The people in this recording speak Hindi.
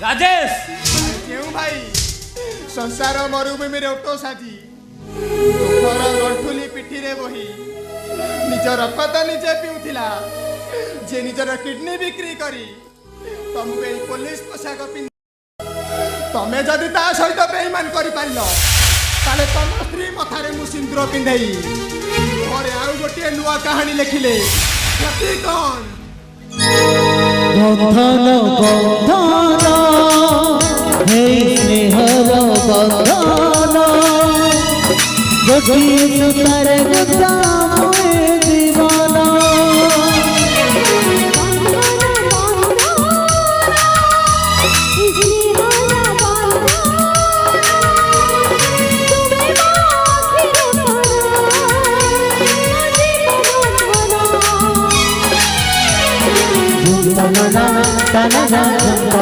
राजेश क्यों भाई संसार मरुभूमि ओटो साजी दुखर गंठुली पिठी रे बही निज रक्त निजे पिउथिला जे निजर किडनी बिक्री करी तुमको ए पुलिस पोशाक पिंध तमे जदि ता सहित बेईमान करि पाइलो ताले तम स्त्री मथारे मु सिंदूर पिंधई घरे आउ गोटे नुआ कहानी लिखिले क्षति कौन बंधन बंधन हे स्नेहर बंधन गोटिए सुतार गुथा मोए जीवन